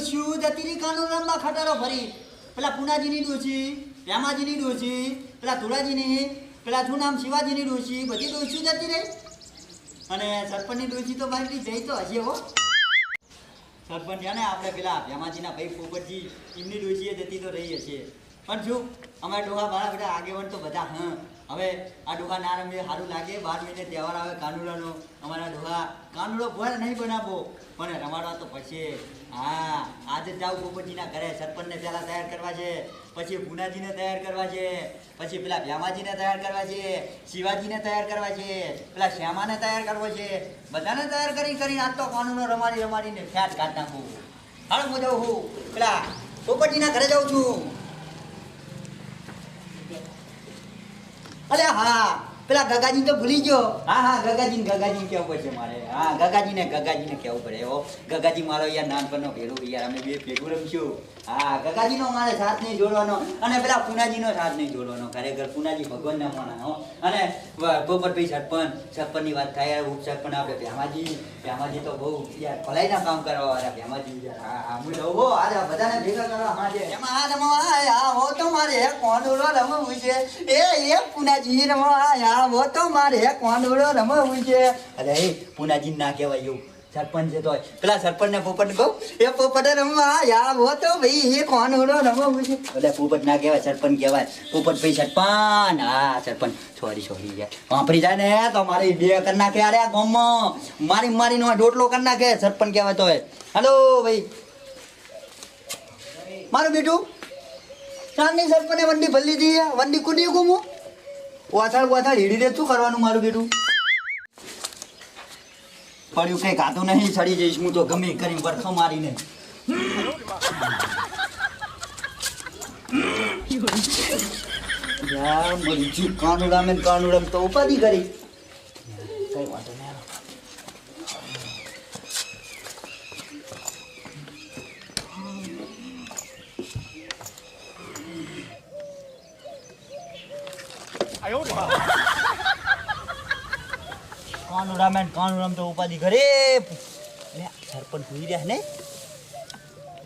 ડોસ્યું જતીરી કાનું રમવા ખટારો ફરી પેલા પુનાજીની ડોસી રામાજીની ડોસી પેલા ધોળાજીની પેલા શું નામ શિવાજીની ડોસી બધી ડોસ્યું જતી રહી અને સરપંચની ડોસી તો મારી જઈ તો હશે હો સરપંચ છે ને આપણે પેલા રામાજીના ભાઈ પોપટજી એમની ડોસીએ જતી તો રહી હશે પણ શું અમારા ડોહા મારા બધા આગેવાન તો બધા હવે આ ડોહા ના રમે સારું લાગે 12 મહિને તહેવાર આવે કાનુડાનો અમારા ડોહા કાનુડો ભર નહીં બનાવો પણ રમાડવા તો પછી હા આજે જાઉં પોપટજીના ઘરે સરપંચને પહેલા તૈયાર કરવા છે પછી પૂનાજીને તૈયાર કરવા છે પછી પેલા ભ્યામાજીને તૈયાર કરવા છે શિવાજીને તૈયાર કરવા છે પેલા શ્યામાને તૈયાર કરવો છે બધાને તૈયાર કરીને આજ તો કાનુડો રમાડીને ફેટ કાઢ નાખું હાલ હું જાઉં હું પેલા પોપટજીના ઘરે જાઉં છું અરે હા પેલા ગગાજી તો ભૂલી ગયો હા ગગાજી કેવું પડશે મારે હા ગગાજીને કહેવું પડે એવો ગગાજી મારો યાર નાનપણનો ભેરું યાર અમે બે ભેગું રમશું હા ગગાજીનો મારે સાથ નહીં જોડવાનો અને પેલા પુનાજીનો સાથ નહીં જોડવાનો ખરેખર પુનાજી ભગવાનના માણા હો અને પોપટભાઈ સરપંચની વાત થાય ઉપસરપંચ આપણે ભ્યામાજી તો બહુ યાર ભલાઈના કામ કરવા વાળા ભ્યામાજી યાર હા હું જવું હો આજે બધાને ભેગા કરવા હાજે એમાં રમવા હો તો મારે કોંડોળો રમવું છે એ પુનાજી રમવા હો તો મારે કોંડોળો રમવું છે અરે પુનાજી ના કહેવાય એવું સરપંચ છે તો પેલા સરપંચને પોપટ કહું એ પોપટ રમવા હો તો ભાઈ એ કોંડોળો રમવું છે એટલે પોપટ ના કહેવાય સરપંચ કહેવાય પોપટ ભાઈ સરપંચ હા સરપંચ સોરી યાર વાપરી જાય ને તો મારી બે કરી નાખે અરે આ ગામમાં મારીનો ડોટલો કરી નાખે સરપંચ કહેવાય તો હેલો ભાઈ મારું બેટું સાંજની સરપંચે વંડી ભલી હતી વંડી કુદી ગુમું વાથાળ હીડી દે શું કરવાનું મારું બેટું પડ્યું કઈ ખાતું નહીં સડી જઈશ હું તો ગમે કરી બરખો મારીને કાનુડામ તો ઉપાધિ કરી કઈ વાંધો નહીં કાનુડામ તો ઉપાધિ કરે સરપંચ સુઈ રહ્યા ને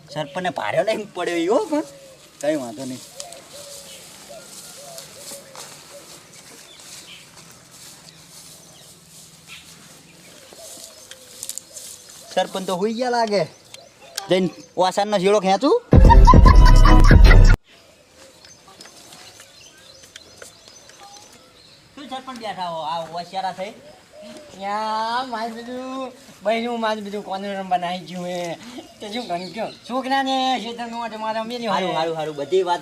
સરપંચને ભાર્યો નહીં પડ્યો એવો પણ કઈ વાંધો નહીં સરપંચ તો હુઈ ગયા લાગે જઈને વાસણનો શીળો ખેંચું શું સરપંચ બેઠા હો આ હોશિયારા થઈ યા મારું બધું કોનું રમવા નાખી ગયું હે તે શું કર્યું કયો છોકરાને ખેતરનું માટે મારે મેરી હારું બધી વાત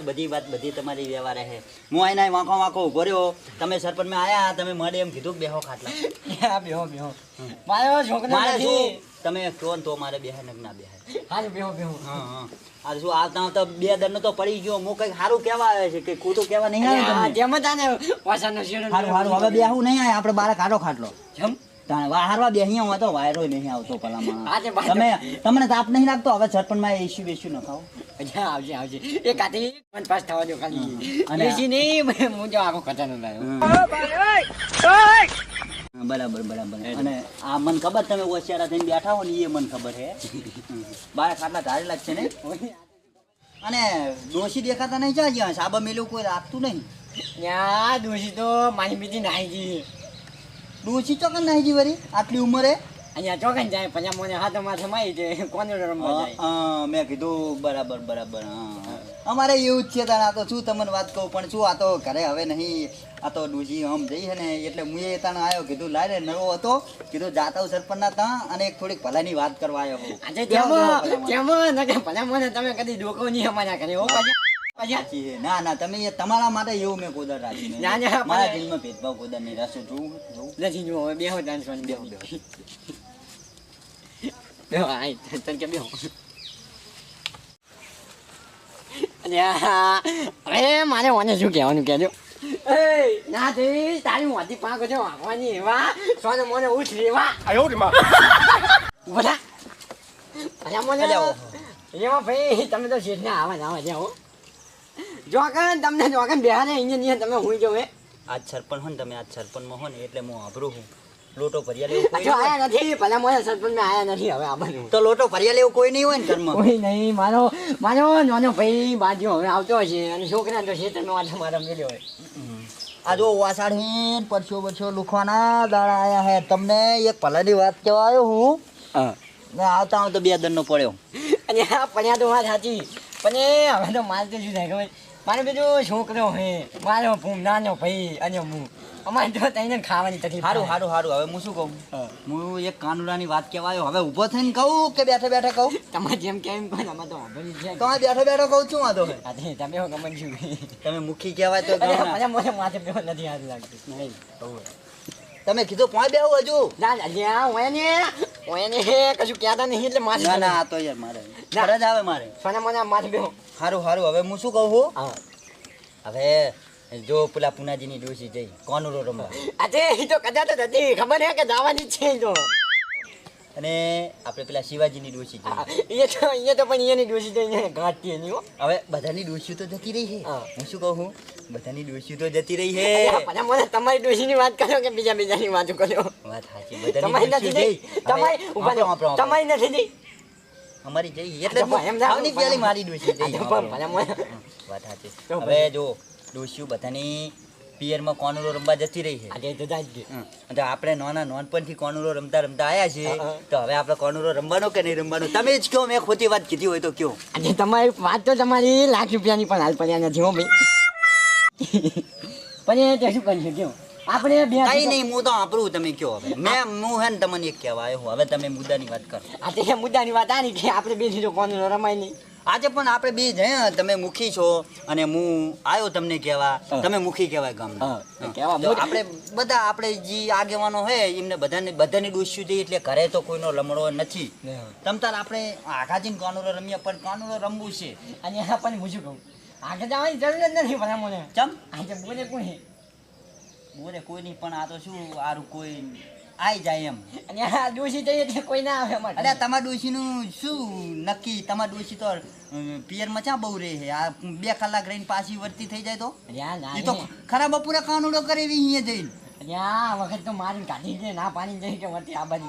તમારી વ્યવહાર હે હું આઈને વાંકો ઉભો રહ્યો તમે સરપંચ માં આયા તમે મને એમ કીધું કે બેહો ખાટલા બેહો મારો છોકરા નથી તમે કહો તો મારે બેહે ને ના બેહે હારું બેહો હા આ શું આવતા બે દરનો તો પડી ગયો હું કઈક સારું કહેવા આવે છે કે ખોટું કહેવા નહીં આવે તેમ જ આને વાસણનો શેડો હારું હવે બેહું નહીં આવે આપણે બાર કાઢો ખાટલો જમ હારવા બે અહીંયા હોય તો વાયરો નહીં આવતો પેલામાં તમને તાપ નહીં લાગતો હવે સરપંચ માં એસી બેસી ન ખાઓ આવજે એ કાતે પાસ થવા દો ખાલી અને એસી નહીં હું જો આખો ખતરનો લાવ્યો બરાબર અને આ મને ખબર તમે હોશિયારા થઈને બેઠા હો ને એ મને ખબર હે બાર ખાટલા ધારેલા જ છે ને અને ડોશી દેખાતા નહીં ચાલ સાબા મેલું કોઈ રાખતું નહીં યા ડોશી તો મારી બીજી નાઈ ગઈ ડોશી ચોકન નાઈ ગઈ વરી આટલી ઉંમરે અહીંયા ચોકન જાય પછી મને હાથ માથે મારી છે કોને રમવા જાય મેં કીધું બરાબર અમારે એવું જ છે તાર આ તો શું તમને વાત કહું પણ શું આ તો ઘરે હવે નહીં આ તો ડોશી આમ જઈ છે ને એટલે હું એ તાણ આવ્યો કીધું લાય રે નવો હતો કીધું જાતા હું સરપંચના ત્યાં અને એક થોડીક ભલાની વાત કરવા આવ્યો હું આજે ભલા મને તમે કદી ડોકો નહીં અમારા ઘરે હો ના તમે તમારા માટે એવું મેં કોદર રાખી મારા દિલમાં ભેદભાવ કોદર નહીં રસો જોઉં નથી જો હવે બેહો ડાન્સ બેહો આય તન કે બેહો અરે મારે મને શું કહેવાનું કહેજો ના તારી મોટી પાંખ છે વાંકવાની એવા સોને મને ઉઠ રેવા બધા મને એમાં ભાઈ તમે તો શેઠને આવા જાઓ તમને જોકન બેહાને અહીંયા તમે હું જો હે આજ સરપંચ હો ને તમે આજ સરપંચમાં હો ને એટલે હું આભરું હું લોટો ભર્યા લેવું કોઈ જો નહીં હોય? આયા નથી ભલા મને સરપંચ આયા નથી હવે આવવાનું તો લોટો ભર્યા લેવું કોઈ નહીં હોય ને ઘરમાં? કોઈ નહીં મારો નાનો ભાઈ બાજુ હવે આવતો હશે અને છોકરા તો ખેતરમાં વાંચો મારા મેલ્યો હોય આ જો વાસાડી પરસો લુખવાના દાડા આયા હે. તમને એક ભલાની વાત કહેવા આવ્યો હું. ને આવતા આવતા 2 દનનો પડ્યો. અને આ પડ્યા તો વાત સાચી પણ હવે તો મારે તો શું થાય ખબર મારે બીજો છોકરો હે મારો નાનો ભાઈ અને હું અમારે તો તઈને ખાવાની તકલીફ સારું હવે હું શું કહું? હું એક કાનુડાની વાત કહેવા આવ્યો. હવે ઊભો થઈને કહું કે બેઠા કહું? તમારે જેમ કેમ કહો ને અમારે તો વાંધો છે તમે બેઠા કહું છું વાંધો હે? અરે તમે હું ગમન છું તમે મુખી કહેવાય તો અરે કહો ને. મને માથે બેહો નથી હાથ લાગતું નહીં તમે કીધું પોઈ બેહું હજુ? ના અલ્યા ઓયને કશું કહેતા નહીં એટલે માથે ના આ તો યાર મારે ફરજ આવે મારે. સોના મને માથે બેહો સારું હવે હું શું કહું છું? હા હવે જો પેલા પુનાજીની ડોસી જઈ કોનુરો રમવા, આજે એ તો કદાચ જ હતી ખબર હે કે જવાની જ છે એ તો અને આપણે પેલા શિવાજીની ડોસી જઈ. એ તો પણ એની ડોસી તો અહીંયા ઘાટતી એની હો હવે બધાની ડોસીઓ તો જતી રહી છે. હા. હું શું કહું? બધાની ડોસીઓ તો જતી રહી છે. મને મને તમારી ડોસીની વાત કરો કે બીજાની વાત કરો વાત સાચી. તમારી બધાની નથી ડોસીઓ જઈ જઈ. તમારી હવે ઉભા રહો. આપણો. તમારી નથી જઈ અમારી જઈ એટલે તો એમ ના આવની પેલી મારી ડોસી જઈ. આ તો પણ ભલા મને વાત સાચી. તો હવે જો ડોસીઓ બધાની પિયરમાં કોનુરો રમવા જતી રહી છે. આજે તો જાય જ તો આપણે નાનપણથી કોનુરો રમતા આયા છીએ. હા. તો હવે આપણે કોનુરો રમવાનો કે નહીં રમવાનો તમે જ કહો. મેં ખોટી વાત કીધી હોય તો કયો. આજે તમારી વાત તો તમારી લાખ રૂપિયાની પણ હાલ પડ્યા નથી હો ભાઈ પણ એ તે શું કરીશું કયો આપણે બે કઈ નહીં, હું તો આપણું તમે કયો. હવે હું હે ને તમને એક કહેવા આવ્યો છું. હવે તમે મુદ્દાની વાત કરો. આજે મુદ્દાની વાત આની કે આપણે બે જો કોણ રમાય નહીં આજે પણ આપણે બે જ હે. તમે મુખી છો અને હું આવ્યો તમને કહેવા. હા. તમે મુખી કહેવાય ગામના. હા, કહેવા તો મુખી. આપણે બધા આપણે જે આગેવાનો હે એમને બધાની ડોસ્યું જઈએ એટલે ઘરે તો કોઈનો લમડો નથી. તમતાર આપણે આઘાજીને કાનુડો રમીએ પણ કાનુડો રમવું છે. અને હા પણ હું શું કહું આગળ જવાની જરૂર જ નથી ભલા મને ચમ આજે બોલે કોણ હે બોલે કોઈ નહીં પણ આ તો શું આરું કોઈ આઈ જાય એમ. અને આ ડોસી જઈએ એટલે કોઈ ના આવે અમારે અરે તમારા ડોશીનું શું નક્કી? તમારા ડોશી તો પિયરમાં ચા બહુ રહે છે. આ 2 કલાક રહીને પાછી વર્તી થઈ જાય તો અરે આ ના એ તો ખરાબ બપોરે કાનુડો કરે એવી અહીંયા જઈને. અરે આ વખત તો મારી કાઢી છે ના પાણી જઈ કે વતી આ બાજુ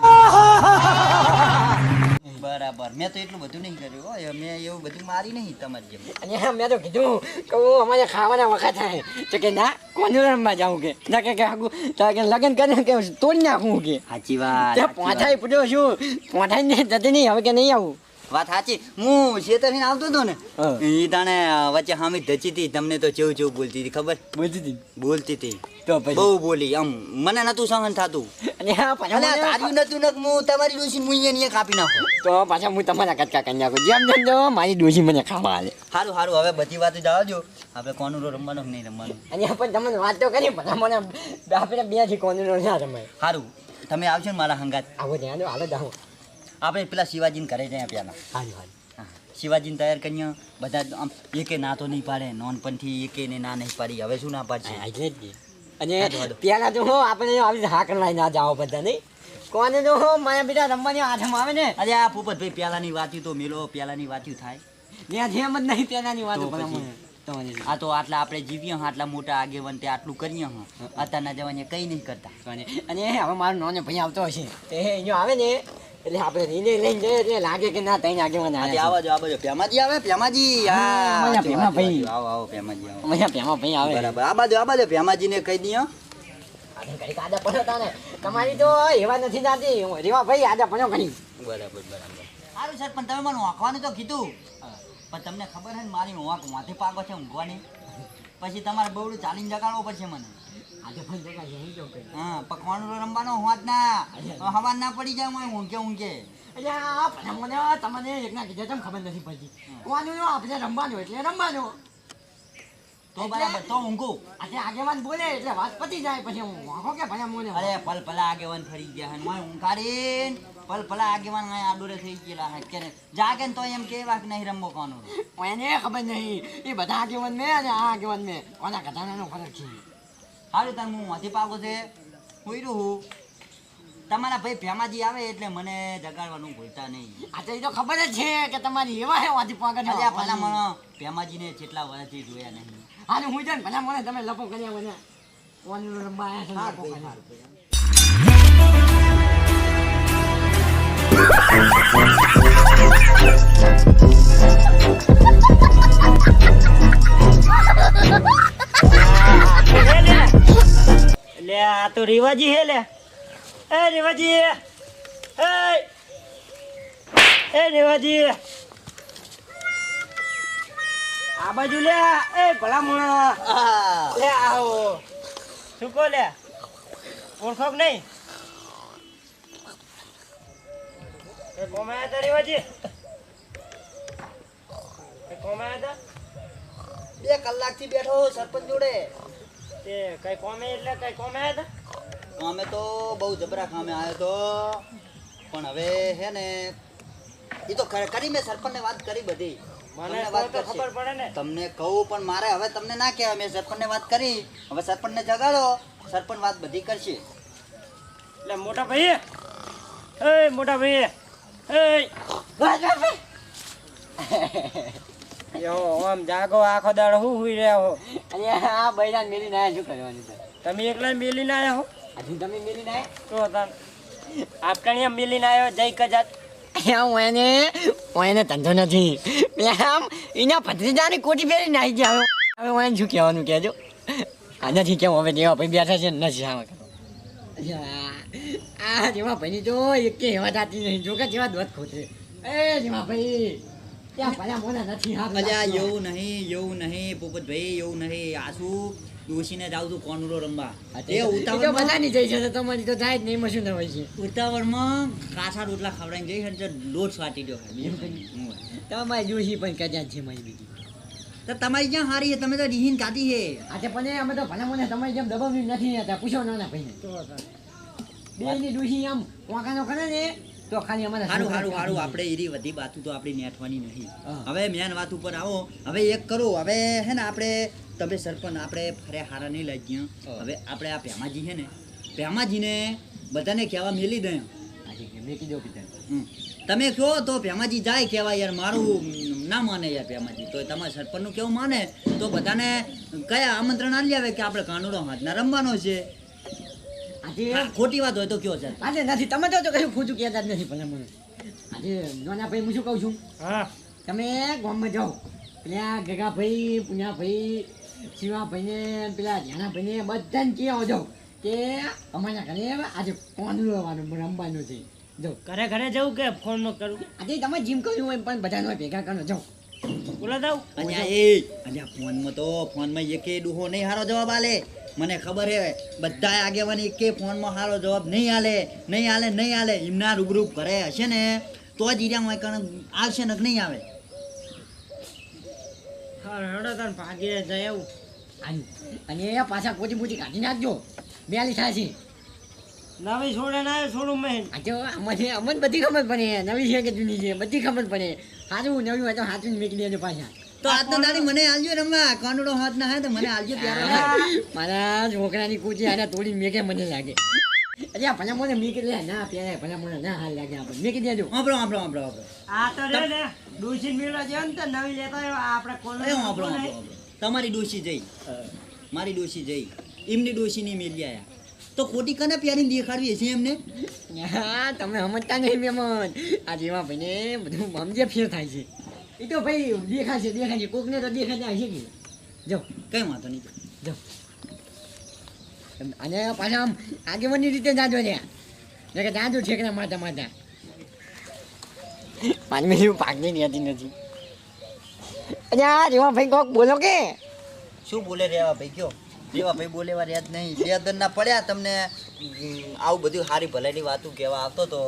બરાબર. મેં તો એટલું બધું નહીં કર્યું હો. મેં એવું બધું મારી નહીં તમારી જેમ. અને હા મેં તો કીધું કે હું અમારે ખાવાના વખત થાય તો કે ના કોણ રમવા જાઉં કે ના કે આગું તો કે લગ્ન કરીને કે તોડી નાખું કે સાચી વાત. ત્યાં પોઠાઈ પૂછ્યો છું પોઠાઈને જતી નહીં હવે કે નહીં આવું વાત સાચી. હું શેતરથી આવતો હતો ને હા. એ તાણે વચ્ચે હામી ધચી હતી. તમને તો ચેવું બોલતી હતી ખબર? બોલતી હતી તો પછી બહુ બોલી. આમ મને નતું સહન થતું. અને હા અને આ પાછા તાર્યું નતું ને હું તમારી ડોશી હું અહીંયા કાપી નાખું. તો પાછા હું તમારા કટકા કરી નાખું જેમ જેમ જો મારી ડોસી મને ખાવા આલે સારું હવે બધી વાતો જવા દો. આપણે કોનુરો રમવાનો કે નહીં રમવાનો? અને પણ તમને વાત તો કરી પણ મને આપણે બે થી કોણ ના રમાય સારું તમે આવશો ને મારા હંગાત. આવો ધ્યાન હાલો જાઓ આપણે પેલા શિવાજીને ઘરે જઈએ પહેલાં. હાલ હાલ શિવાજીને તૈયાર કરીએ. બધા આમ એકે ના તો નહીં પાડે. નોનપણથી એકે ના નહીં પાડી. હવે શું ના પાડશે? એટલે જ ને. અને હાલો. પેલા તો હું આપણે આવી હા કરવા ના જાઓ બધા નહીં કોને તો મારા બેટા રમવાની હાથમાં આવે ને અરે આ પોપટભાઈ પહેલાની વાત્યું તો મેલો. પહેલાની વાત્યું થાય. ત્યાં જેમ જ નહીં પેલાની વાત તો પણ પછી. મને તમારી આ તો આટલા આપણે જીવીએ હા, આટલા મોટા આગેવાન તે આટલું કરીએ હા. અત્યારના જવાને કંઈ નહીં કરતા. અને હવે મારો નાનો ભાઈ આવતો હશે તે અહીંયા આવે ને એટલે આપણે રીને લઈને જઈએ એટલે લાગે કે ના તઈને આગેવાન આજે આવ્યા આવો પ્યામાજી આવે. પ્યામાજી હા, હા પેમા ભાઈ. આવો પ્યામાજી આવો. મજા પેમાં ભાઈ આવે બરાબર. આ બાજુ પ્યામાજીને કહી દઈએ. આપણે ઘડીક આદા પડ્યો હતા ને તમારી તો એવા નથી જાતી રેવા ભાઈ આદા પડ્યો ઘડી બરાબર. સારું સર પણ તમે મને વાંકવાનું તો કીધું. પણ તમને ખબર છે ને મારી વાંક માથે પાકો છે ઊંઘવાની. પછી તમારે બહુ ચાલીને જગાડવો પડશે મને. આજે પણ જગા જઈ જો કે હા પકવાનું રમવાનો હોત ના હવા ના પડી જાય મને ઊંઘે. એટલે આ પણ મને તમને એકના કીધા તેમ ખબર નથી પડતી કોનું આપણે રમવાનું એટલે રમવાનું તો બરાબર તો ઊંઘું. આજે આગેવાન બોલે એટલે વાત પતી જાય પછી હું વાંખો કે ભલા મોને અરે પલપલા આગેવાન ફરી ગયા હે મને ઊંઘાડીને પલપલા આગેવાન અહીંયા આડોરે થઈ ગયેલા હે કે જાગે ને તો એમ કેવા કે નહીં રમવો કોનું. એને ખબર નહીં એ બધા આગેવાન મેં અને આ આગેવાન મેં કોના કથાનો ફરક છે સારું તાર હું માથી પાકો છે હોઈ રહ્યું. તમારા ભાઈ ભેમાજી આવે એટલે મને જગાડવાનું ભૂલતા નહીં. આ તો એ તો ખબર જ છે કે તમારી એવા હે વાથી પાગત અલ્યા ભલા મને ભેમાજીને જેટલા વર્ષથી જોયા નહીં. હાલે હું જાણ ભલા મને તમે લપો કર્યા મને કોનું રમવા આવ્યા છે સારું લપો ભાઈ, કર્યા. લે આ તો રીવાજી હે લે એ રીવાજી એ રીવાજી આ બાજુ લે એ ભલા મોણા લે આવો શું કહો લે ઓળખો કે નહીં એ કોમાયા હતા રીવાજી એ કોમાયા હતા 2 કલાકથી બેઠો સરપંચ જોડે. તે કઈ કોમે એટલે કઈ કોમાયા હતા કામે તો બહુ જબરા કામે આવ્યો તો, પણ હવે હે ને એ તો કરી મેં સરપંચને વાત કરી બધી. મને તમને વાત કરશે. ખબર પડે ને તમને કહું પણ મારે હવે તમને ના કહેવાય. મેં સરપંચને વાત કરી, હવે સરપંચને જગાડો, સરપંચ વાત બધી કરશે. એટલે મોટા ભાઈ એ મોટા ભાઈ એ યો આમ જાગો આખો દાડો હું હુઈ રહ્યા હો અને આ બૈરાને મેલીને આયા શું કરવાનું છે? તમે એકલા મેલીને આયા હો હજી તમે મેલીને આયા? તો તાન આપણી આમ મેલીને આવ્યો જય કજાત હું એને ધંધો નથી. પેલા આમ એના ભત્રીજાની કોટી પહેરીને આવી ગયા. હવે હું એને શું કહેવાનું કહેજો. આ નથી કેવું હવે જેવા ભાઈ બેઠા છે ને નથી આવા કરો. આ જેવા ભાઈની તો એક કે હેવા થતી નહીં. જો કે જેવા દોત ખોટે એ જેવા ભાઈ ત્યાં ભલા મોના નથી. અલ્યા એવું નહીં પોપટભાઈ, એવું નહીં. આ શું ડોશીને જાવ તું કોનુરો રમવા. એ ઉતાવળમાં બધાની જઈ છે તો તમારી તો થાય જ નહીં. એમાં શું ના હોય છે? ઉતાવળમાં કાચા રોટલા ખવડાવીને જઈશ અને લોટ છાંટી દો. તમારી જોશી પણ કદાચ છે મારી બીજી. તો તમારી જ્યાં હારી છે, તમે તો રીહીન કાઢી છે. આજે પણ અમે તો ભલા મને તમારી જેમ દબાવી નથી હતા. પૂછો નાના ભાઈને. બેની ડોશી આમ વાંકાનો કરે ને તો ખાલી અમારે હારું આપણે એરી બધી વાતું તો આપણી નેઠવાની નહીં. હા. હવે મેન વાત ઉપર આવો. હવે એક કરો, હવે હે ને આપણે તમે સરપંચ આપણે ફરે હારા નહીં લઈ ગયા. હા. હવે આપણે આ ભેમાજી છે ને, ભેમાજીને બધાને કહેવા મેલી દે. આજે મેં કીધું પિતા તમે કહો તો ભેમાજી જાય કહેવા. યાર મારું ના માને યાર ભેમાજી, તો તમારે સરપંચનું કેવું માને તો બધાને કયા આમંત્રણ આલી આવે કે આપણે કાનુડો હાથના રમવાનો છે. આજે ખોટી વાત હોય તો કયો છે? આજે નથી. તમે તો કશું ખોટું કહેતા જ નથી ભલા મને. આજે નાના ભાઈ હું શું કહું છું, હા તમે ગામમાં જાઓ, પેલા ગગાભાઈ, પુનાભાઈ, શિવાભાઈને, પેલા જ્ઞાનાભાઈને બધાને કહેવા જાઓ કે અમારા ઘરે આજે કોનું રમવાનું છે. જાઓ ઘરે ઘરે જવું કે ફોન નો કરું આજે તમે જીમ કર્યું હોય પણ બધાને ભેગા કરો. જાઓ બોલા દઉં અહીંયા ફોનમાં તો ફોનમાં એકે ડૂહો નહીં હારો જવાબ આલે. મને ખબર હે બધા આગેવાની એકે ફોનમાં હારો જવાબ નહીં આલે. એમના રૂબરૂ ઘરે હશે ને તો જ ઈર્યા હોય કારણ આવશે ને નહીં આવે. હા હેડો તાર ભાગે જાય એવું અને એ પાછા પોતી કાઢી નાખજો. બેલી થાય છે. નવી છોડે ના છોડું મેં આજે અમને બધી ખબર પડે. નવી છે કે જૂની છે બધી ખબર પડે. સાચું નવી હોય તો સાચું મેકી દેજો પાછા. તો આજનો દાડી મને આલજો રમવા. કાનુડો હાથ ના હે તો મને આલજો ત્યારે. મારા છોકરાની કૂચી આને તોડી મેકે મને લાગે. અરે ભલા મને મેકી દે ના પહેરે ભલા મને ના હાલ લાગે. આપણે મેકી દેજો. આપણો આ તો રે ને ડુસી મેળા જેમ તો નવી લેતા આવ્યો આપણે કોણ તમારી ડોશી જઈ, મારી ડોશી જઈ, એમની ડોશી નહીં મેલી આયા તો ખોટી કને પ્યારીને દેખાડવી છે એમને. હા તમે સમજતા નહીં મહેમાન. આ જેવા ભાઈને બધું સમજે ફેર થાય છે. એ તો ભાઈ દેખાશે કોકને તો દેખાતા હશે કે. જાઓ કઈ વાંધો નહીં. જાઓ અને પાછા આમ આગેવાની રીતે જાજો છે કે જાજો ઠેકડા માતા માનવી પાકની રહેતી નથી. અને આ જેવા ભાઈ કોક બોલો કે શું બોલે રેવા ભાઈ કયો? રેવા ભાઈ બોલેવા રહ્યા જ નહીં. બે દન ના પડ્યા તમને આવું બધું સારી ભલાઈની વાતું કહેવા આવતો તો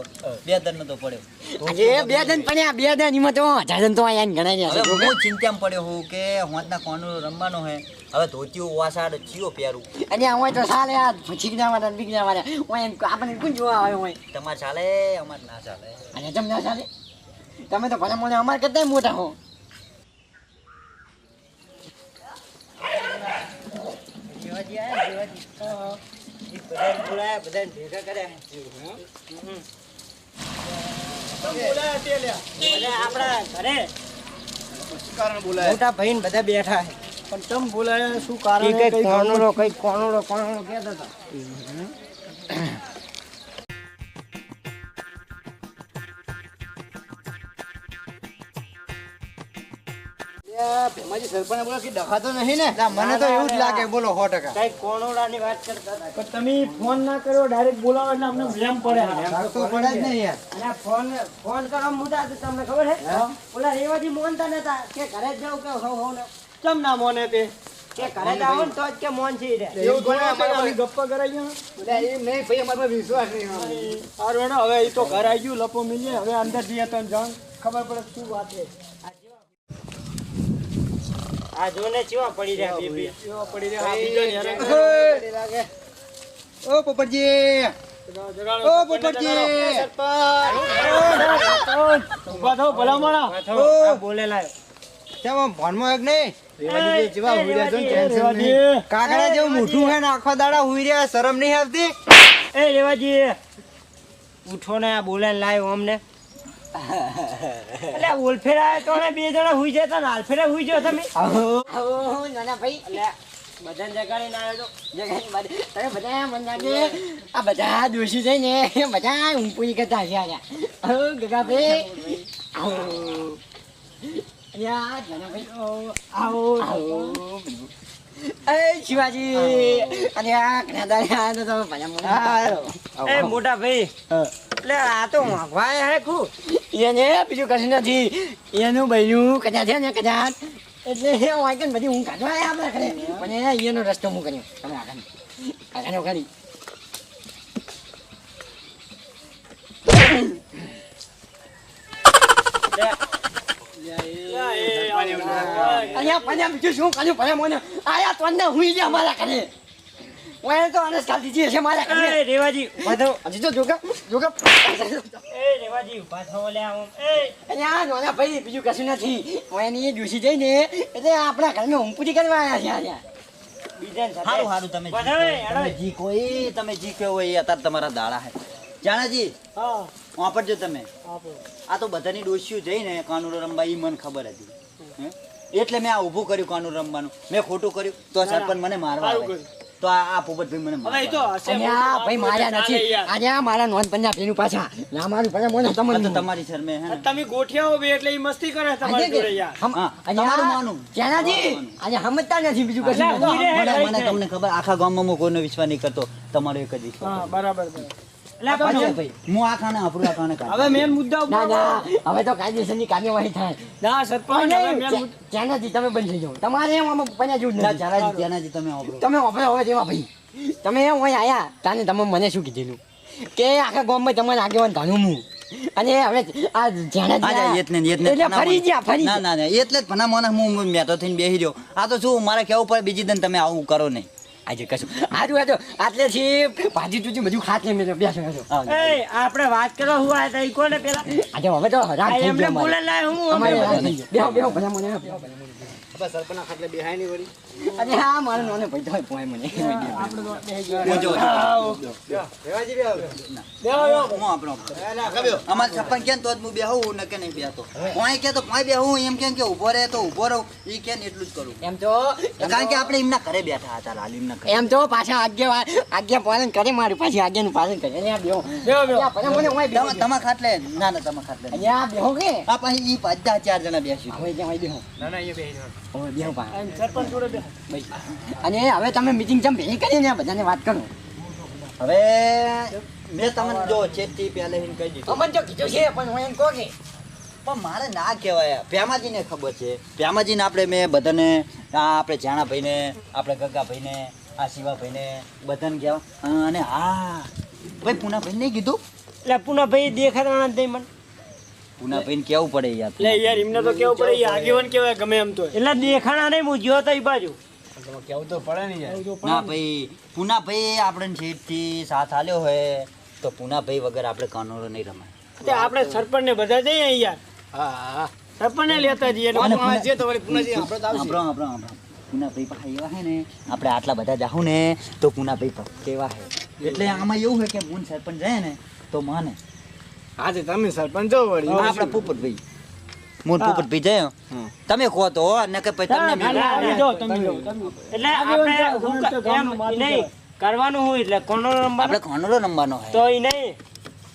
2 દન તો પડ્યો. આજે 2 દન પડ્યા 2 દન એમાં તો 1000 દન તો અહીંયા ગણાઈ રહ્યા હવે છે. હું ચિંતામાં પડ્યો હું કે હોંતના કોનું રમવાનો હે. હવે ધોતિયું વાસાડ ચિયો પહેરું. અને હોય તો ચાલે આ છીકના વાળા બીકના વાળા હોય આપણને કોણ જોવા આવે હોય. તમારે ચાલે, અમારે ના ચાલે. અને તમને ના ચાલે. તમે તો ભલા મને અમાર કરતા મોટા હો. ભેગા કર્યા આપણા ઘરે મોટા ભાઈ બધા બેઠા છે પણ તમે બોલાયા શું કારણ? કઈ કોણોડો કહેતા હતા. ભેમાજી સરપંચ બોલો કે ડખાતો નહીં ને ના, મને તો એવું જ લાગે, બોલો 100%. કઈ કોણોડાની વાત કરતા હતા. પણ તમે ફોન ના કર્યો ડાયરેક્ટ બોલાવો એટલે અમને વેમ પડે લાગતું પડે જ ને યાર. અને ફોન કરવા મુદ્દા તો તમને ખબર છે ઓલા રેવાજી મોનતા નતા કે ઘરે જ જાવ કે હો ને કેમ ના મોને તે કે ઘરે જ આવો ને તો જ કે મોન છે ઈ રે. એવું થોડું છે કે અમે ગપ્પા કરાઈ બધા એમ નહીં ભાઈ અમારા પર વિશ્વાસ નહીં સારું હેડો, હવે એ તો ઘર આવી ગયું લપો મિલીએ હવે અંદર જઈએ તો જાણ ખબર પડે શું વાત છે. આ જોને ચેવા પડી રહ્યા બેબી. કેવા પડી રહ્યા આ બીજાને હેરાન કરે. ઓ પોપટજી, જગાડો, ઓ પોપટજી, ઊભા થાઓ ભલામણા. આ બોલે લાયો. કેમ આમ ભણમાં એક નહીં? રેવાજી જેવા હુઈ રહ્યા છો ને, ટેન્શન રેવાજી. નહીં. કાકડા જેવું મોઢું હે ને આખો દાડા હુઈ રહ્યા, શરમ નહીં આવતી? એ રેવાજી ઉઠો ને આ બોલે લાયો અમને. એટલે ઓલફેરા તો ને બે જણા હુઈ જતા ને હાલફેરા હુઈ ગયો તમે. આવો નાના ભાઈ એટલે બધાને જગાડીને આવ્યો તો. જગાની મારી તમે બધા મન લાગે આ બધા દોષી થઈને બધા ઊંપુરી કરતા છે આયા આવો ગગા ભાઈ આવો અલ્યા નાના ભાઈ આવો આવો એ શિવાજી અલ્યા કનાડા તો ભલા મોડા એ મોટા ભાઈ એટલે આ તો વાય હે ખુ એને બીજું કશું નથી એનું બૈરું કદાચ છે ને કદાચ એટલે હું આગળ બધી હું કાઢવા આપણે કરે પણ એનો રસ્તો હું કર્યો તમે આગળ કરી અહીંયા પન્યા બીજું શું કર્યું પન્યા મોને આયા તો ને હુઈ ગયા મારા કરે ઓય તો અનસ કાલ દીજી છે મારા કરે એ રેવાજી બધો હજી તો જોગા જોગા એ રેવાજી ઉભા થાઓ લે આમ. એ અહીંયા નાના ભાઈ બીજું કશું નથી ઓય ની દુસી જઈને એટલે આપણા ઘરમાં ઊંપુરી કરવા આવ્યા છે અહીંયા બીજાને સાથે. સારું સારું તમે બધાએ હેડો. તમે જી કોઈ તમે જી કહો એ અત્યારે તમારા દાડા હે જાણાજી હા વાપરજો તમે આપો. આ તો બધાની ડોસીઓ જઈને કાનુડો રમવા એ મને ખબર હતી હે? એટલે મેં આ ઊભું કર્યું કાનુડો રમવાનું મેં ખોટું કર્યું તો સરપંચ મને મારવા સારું આવે. કર્યું. તો આ પોપટભાઈ મને હવે એ તો મારવા હશે અને આ ભાઈ માર્યા ચાલે નથી યાર. આજે આ મારા નોન પંજાબ એનું પાછા ના મારું ભલે મોને આવે. આ તો તમને તમારી શરમે હે ને તમે ગોઠિયાઓ બે એટલે ઈ મસ્તી કરે તમારી જોડે યાર. હા, તમારું માનું. ત્યાંનાજી આજે સમજતા નથી બીજું કશું અલ્યા, નથી. ઉઈ રે. મને તમને ખબર આખા ગામમાં હું કોઈનો વિશ્વાસ નહીં કરતો તમારો એક જ વિશ્વાસ હા બરાબર બરાબર. એટલે પાછળ પણ ભાઈ હું આ ખાને આપણું આ ખાને હવે મેન મુદ્દા ના ઉપર ના હવે તો કાયદેસરની કાર્યવાહી થાય ના સરપંચ હવે મેન મુદ્દા ત્યાંનાજી તમે બંધ થઈ જાઓ તમારે એમ આમાં પન્યા જેવું જ ના નથી ત્યાંનાજી તમે વાપરો તમે હવે હવે જેવા ભાઈ તમે એમ હોય આયા તાને તમે મને શું કીધેલું કે આખા ગામમાં તમને આગેવાન ધાનું હું અને હવે આ હા એટલે ને એટલે એટલે ફરી ગયા ફરી ના ના ના એટલે જ ભના મને હું મેતો થઈને બેસી રહ્યો આ તો શું મારે કેવું પડે બીજી દિન તમે આવું કરો નહીં આજે કશું આજુ આજુ આટલેથી ભાજી તુજી બધું ખાત નહીં મેં બેસો બેસો એ આપણે વાત કરવા હું આયા તા ઈ કોને પેલા આજે હવે તો રાત આ થઈ એમને ગયો બોલે અમારે. લાય હું અમારે અમે રાત થઈ ગયો. બેહો બેહો ભલા મને બેહો. સરપંચના ખાટલે બેહાય નહીં વળી. અરે હા મારો નાનો ભાઈ તો પોય મને રેવાજી બે આવે. હું આપણો અમારે છપ્પન કેમ તો જ હું બેહું ને કે નહીં બેહતો કોઈ કે તો કોઈ બેહું એમ કેમ કે ઊભો રહે તો ઊભો રહું ઈ કે ને એટલું જ કરું એમ તો કારણ કે આપણે એમના ઘરે બેઠા હતા લાલીમના ઘરે એમ તો પાછા આજ્ઞા પાલન કરે મારું પાછી આજ્ઞાનું પાલન કરે અહીંયા બેહો અહીંયા ભલા મને ઓય બેહો. તમે ખાટલે ના ના તમે ખાટલે અહીંયા બેહો કે આ પછી ઈ બધા 4 જણા બેસ્યું હવે ત્યાં બેહો ના ના અહીંયા બેહી જાઓ. હવે બેહો પા સરપંચ જોડે બે. અને હવે તમે મીટિંગ ચમ ભેગી કરીને આ બધાને વાત કરો હવે મેં તમને જો ચેતથી પહેલે હિન કહી દીધું અમન તો કીધું છે પણ હું એમ કહો કે પણ મારે ના કહેવાય પ્યામાજીને ખબર છે પ્યામાજીને આપણે મેં બધાને આ આપણે જાણાભાઈને આપણે ગગાભાઈને આ શિવાભાઈને બધાને કહેવા અને હા ભાઈ પૂનાભાઈને નહીં કીધું એટલે પુના ભાઈ દેખાતા નથી મને. પૂનાભાઈને કેવું પડે યાર એટલે યાર એમને તો કેવું પડે ઈ આગેવાન કેવાય ગમે એમ તો. એટલે દેખાણા નહીં હું જ્યો તો ઈ બાજુ. તમારે કેવું તો પડે ને યાર. ના ભાઈ પૂનાભાઈ આપણને છેડથી સાથ આલ્યો હોય તો પૂનાભાઈ વગર આપણે કાનોરો નહીં રમાય તે આપણે સરપંચ ને બધા જઈએ યાર. હા હા. સરપંચ ને લેતા જઈએ અને એટલે પુના- જે તો વળી પુનાજી આપણે તો આવશે. પૂનાભાઈ પાસે એવા હે ને આપણે આટલા બધા જાહું ને તો પૂનાભાઈ ભક્ત એવા હે એટલે આમાં એવું હોય કે મૂન સરપંચ રહે ને તો માને આજે તમે સરપંચ જો વળી. આપણે પોપટભાઈ મૂન પોપટભાઈ જાય તમે કહો તો ને કે પછી તમને ના, ના, તમે ના. જો તમે જો તમે. એટલે આપણે હું એમ નહીં કરવાનું હું એટલે કોનો રમવાનો આપણે ખાનોરો રમવાનો તો હે ઈ નહીં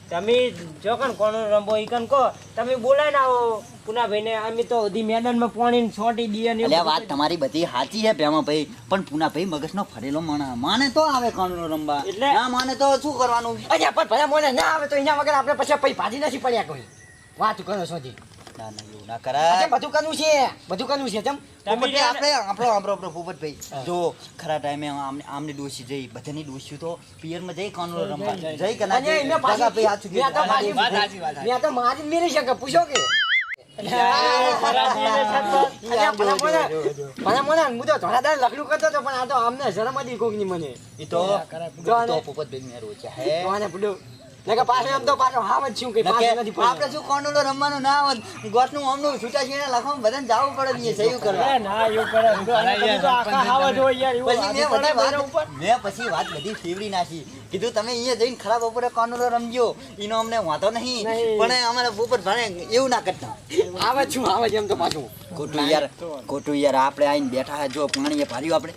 તમે જો કણ કોનો રંબો ઈ કણ કહો તમે બોલાય ને આવો પુનાભાઈને અમે તો હજી મેદાનમાં પાણી છોટી દઈએ ને એટલે આ વાત તમારી બધી સાચી છે ભેમાભાઈ, પણ પૂનાભાઈ મગજનો ફરેલો માને તો આવે કાનુડો રમવા, એટલે- ના માને તો શું કરવાનું? અચ્છા પણ ભલા મોને ના આવે તો એના વગર આપણે પછી પૈ ભાજી નથી પડ્યા કોઈ વાત કરો છો જી. ના ના એવું ના અચ્છા કરાય. બધું કરવું છે તેમ પોપટભાઈ, આપણો પોપટભાઈ જો ખરા ટાઈમે આમને ડોસી જઈ, બધાની ડોસીઓ તો પિયરમાં જઈ કાનુડો રમવા જઈ કે ના અને જઈ? એમને પાછી- ભગાભાઈ હાચું કીધું. મેં તો પાછી- મેં તો મારી જ મેલી શકે પૂછો કે અચ્છા, ભલા મોને હું તો ધોળાદાર લખલું કરતો હતો પણ આ તો અમને શરમ હતી કોકની મને ઈ તો જો આને- તો પોપટભાઈ મેં રોચ્યા હે. તો આને પેલું નકર પાછો એમ તો પાછો હાવ જ છું કે પાછો નથી પડ્યો. આપણે શું કાનુડો રમવાનું ના હોત, ગોઠનું આમનું છૂટાછેડા લખવામાં બધાને જાવું પડે ને સહી કરવા. એ ના એવું કરે તમે તો આખા હાવા જો યાર એવું પછી મેં પછી વાત બધી ફેવડી નાખી, કીધું તમે અહીંયા જઈને ખરાબ બપોરે કાનુડો રમજો, એનો અમને વાંધો નહીં, નહીં. પણ અમારે બપોર ભાણે એવું ના કરતા. આવે જ છું આવે જ એમ તો પાછું ખોટું યાર આપણે આઈને બેઠા જો પાણી એ ભાર્યું આપણે.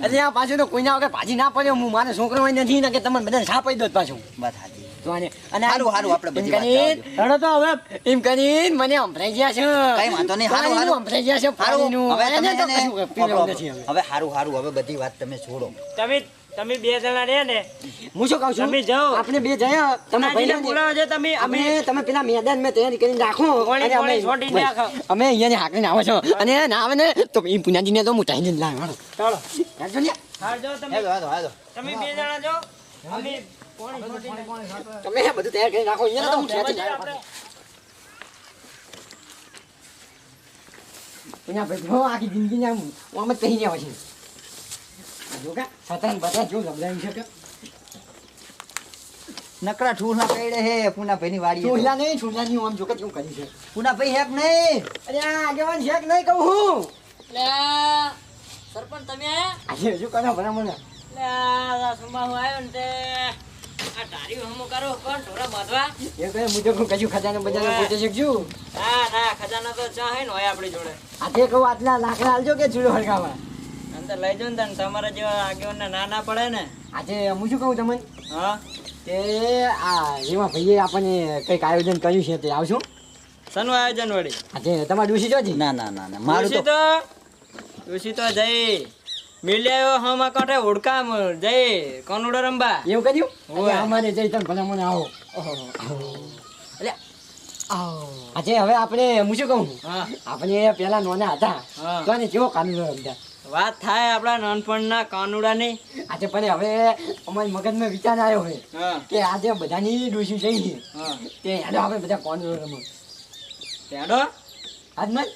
એટલે આ પાછું તો કોઈના વગર ભાજી ના પડ્યો હું મારો છોકરો હોય નથી ને કે તમને બધાને છાપાઈ દો જ પાછું વાત સાચી. તો આને- અને હારું, હારું, આપણે બધી વાત હેડો તો હવે એમ કરીને મને સંભળાઈ ગયા છે કઈ વાંધો નહીં, હારું, પાણીનું હારું. સંભળાઈ ગયા છે પાણીનું. હવે તમે એને તો એને- કશું પીવાનું નથી હવે. હવે હારું હવે બધી વાત તમે છોડો. તમે બે જણા રહ્યા ને હું શું કહું છું તમે જાઓ. આપણે બે જયા તમે પુનાજીને ભાઈને બોલાવો છો તમે તમે પેલા મેદાન મેં તૈયારી કરીને રાખો પાણી- અને પાણી અમે- છોડીને રાખો. અમે અહીંયાની હાકરીને આવો છો અને ના આવે ને તો એ પુનાજીને તો હું ટાઈમ લાવ ચાલો રાખજો ને. હાલ જાઓ તમે હેલો. તમે બે જણા જાઓ અમે પાણી છોડીને તમે બધું તૈયાર કરીને રાખો અહીંયા તો હું ત્યાંથી લાવ્યો આપણે એના ભાઈ જો આખી જિંદગીને આમ જ પહેરી જાય છે જો કા સતન બધા જો લબડાવી છે કે નકરા ઠૂરના કઈડે હે પૂનાભાઈની વાડીએ તો. છોડ્યા નહીં છોડ્યાની આમ જો કે કેવું કરી છે પૂનાભાઈ હેક નહીં. અરે આ આગેવાન છે કે નહીં કહું હું સરપંચ તમે આયા આજે હજુ કરો ભલા મને લે આ સુમા હું આવ્યો ને તે આ ધારી હમો કરો કોણ ઢોરા બાંધવા એ કહે હું તો કશું ખજાને બજાને પોતે શીખશું ના ખજાના તો ચા હે ને હોય આપણી જોડે આજે કહું આટલા લાકડા આલજો કે ચૂલો હળગાવા અંદર લઈ જાઓ ને તને તમારા જેવા આગેવાનને ના પડે ને આજે હું શું કહું તમને હા કે આ જેમાં ભાઈએ આપણને કંઈક આયોજન કર્યું છે તે આવશું શેનું આયોજન વળી આજે તમારે ડૂસી જો જી ના મારું તો ઋષિ તો જઈ મિલ્યાયો હમા કાંઠે હુડકામ જઈ કોનુડો રંબા એવું કર્યું ઓવે. આજે અમારે જઈ તમે ભલા મને આવો એટલે આજે હવે આપણે હું શું કહું હા આપણે પેલા નોના હતા હા. તો આને કેવો કાનૂન રમતા વાત થાય આપણા નાનપણના કાનુડાની આજે પણ હવે અમારી મગજમાં વિચાર આવ્યો હોય હા કે આજે બધાની ડોસી જઈ છે હા તે હેડો આપણે બધા કાનૂન રમો તેડો આજમાં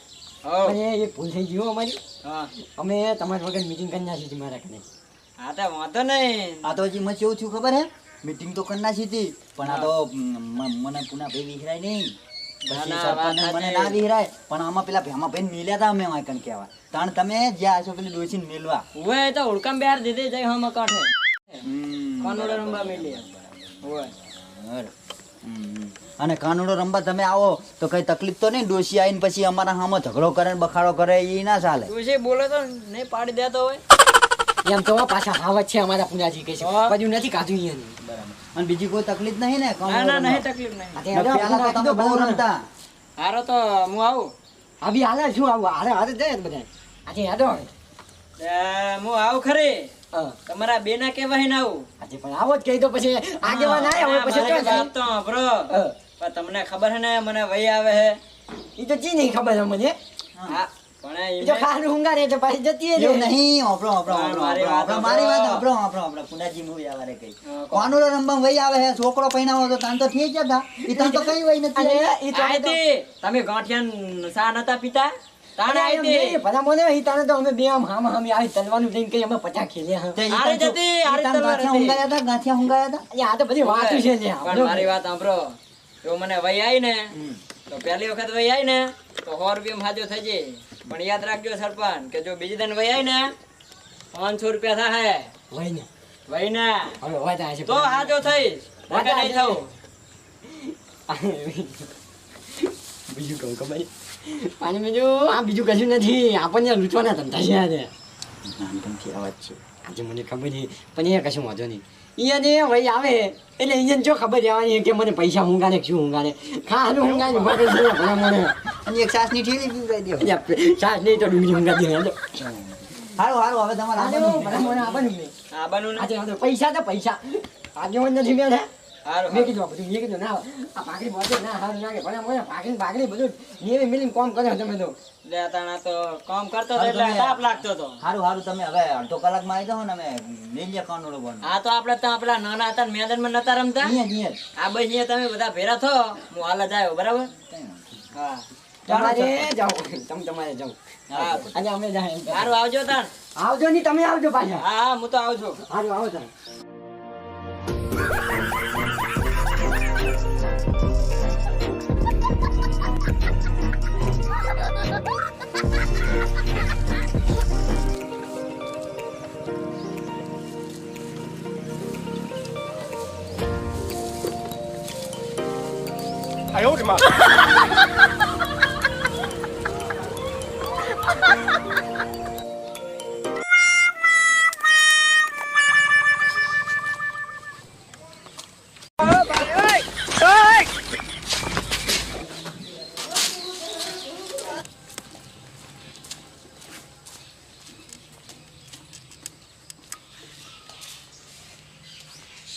હો અને એક ભૂલ થઈ ગયું અમારી હા અમે તમારી વગર મીટિંગ કરી નાખી હતી મારા કને હા તો વાંધો નહીં આ તો હજી મને કેવું થયું ખબર હે, મીટિંગ તો કરી નાખી હતી પણ આ તો મને પૂનાભાઈ વિહરાય નહીં. ના, પછી ના, સરપંચને વાત મને સાચી. ના વિહરાય પણ આમાં પેલા ભેમાભાઈને મિલ્યા હતા અમે વાંકણ કહેવા તાણ તમે જ્યાં છો પેલી ડોસીને મિલવા. ઓય તો હુડકામ બેહાર દીધી જઈ હમા કાંઠે હમ, કાનુડો રંબા મિલી ઓય બરાબર. હમ. અને કાનુડો રમવા તમે આવો તો કઈ તકલીફ તો નહીં, ડોસી આવીને પછી અમારા સામે ઝઘડો કરે ને બખાડો કરે એ ના ચાલે. તું બોલે તો નહીં પાડી દેતો હોય એમ તો પાછા હાવત છે અમારા પુનાજી કે છે હા. બધું નથી કાઢું અહીંયાનું બરાબર. અને બીજી કોઈ તકલીફ નહીં ને કાનુડો ના નહીં રમવા? તકલીફ નહીં આજે ને હેડો પહેલા તો તમે બહુ રમતા. હારો તો હું આવું અભી હાલે શું આવું હારે હારે જાય જ બધા આજે હેડો હવે. હું આવું ખરી હા. તમારા બે ના કેવા ને આવું આજે પણ આવો જ કહી તો પછી આગેવાન આયા હોય પછી મારી તો વાત તો સાંભળો. હા. પણ તમને ખબર છે ને મને વહી આવે છે ઈ તો જી નહીં ખબર છે મને હા પણ ઈ તો ઈ ખારું ઊંઘારે તો પાછી જતી રહે. એવું નહીં, હોભળો, હોભળો, હા, હોભળો, મારી હોભળો, વાત મારી વાત હોભળો. હોભળો, હોભળો, પુનાજી મૂવી આવારે કઈ. હા, કાનુડો રમવા વહી આવે છે, છોકરો પૈણાવો તો તાન તો થઈ ગયા તા. ઈ તાન તો કઈ વહી નથી અને આવી. ઈ તો આઈ હતી. તમે ગાંઠિયા સા નતા પીતા તાણે અને આઈ એમ હતી. નહીં, ભલા મોને ઈ તાણે તો અમે બે આમ હામી આવી તલવાનું લઈને કઈ અમે પચા ખેલ્યા હા. તે ઈ આરી તાન જતી, ઈ આરી તાન તલવાર ગાંઠિયા હતી. ઊંઘાયા તા, ગાંઠિયા ઊંઘાયા તા. અહીંયા આ તો બધી વાતું છે લે પણ મારી વાત સાંભળો જો મને વહી આવી ને તો પહેલી વખત વહી આવી ને તો 100 રૂપિયા હાજો થઈ જાય પણ યાદ રાખજો સરપંચ કે જો બીજી દિન વહી આવી ને 500 રૂપિયા થાય હોય ને વહી ને હવે વાત આ છે તો હાજો થઈશ નકર નહીં થવું બીજું કહું ખબર પાણી બીજું આ બીજું કશું નથી આપણને લૂંટવાના ધંધા છે આજે નાનપણથી આવા જ છે. આજે મને ખબર નહીં પણ એ કશું વાંધો નહીં અહીંયા ભાઈ આવે એટલે અહીંયા જો ખબર જવાની કે મને પૈસા ઊંઘાને શું ઊંઘાને ખાવાનું ઊંઘાને ઊંઘાને ભલા મને અને એક સાસની ઠેલી પીવડાવી દો. સાસ નહીં તો ડુંગળી ઊંઘા દે હારું હારું હવે તમારે આવવાનું. આવવાનું ને આજે પૈસા તો પૈસા આજે નથી મેળે હારું મેં કીધું આ બધું મેં કીધું ના આ પાકડી બોલશે ના હારું ના કે ભલે મને પાકડી બધું નેવે મિલીને કોમ કર્યો તમે તો લે તાણા તો કામ કરતો હતો એટલે તાપ લાગતો હતો. હારું હારું તમે હવે અડધો કલાકમાં આવી જાઓ ને અમે નીંજે કાનોડો બનો. આ તો આપણે ત્યાં પેલા નાના હતા ને મેદાનમાં નતા રમતા અહીંયા આ બસ અહીંયા તમે બધા ભેરા થો હું હાલ જ આવ્યો બરાબર હા તમારે જાઓ તમે તમારે જાઓ હા આજે અમે જાય એમ સારું આવજો તાણ આવજો નહીં તમે આવજો પાછા હા હા હું તો આવજો સારું આવો તમે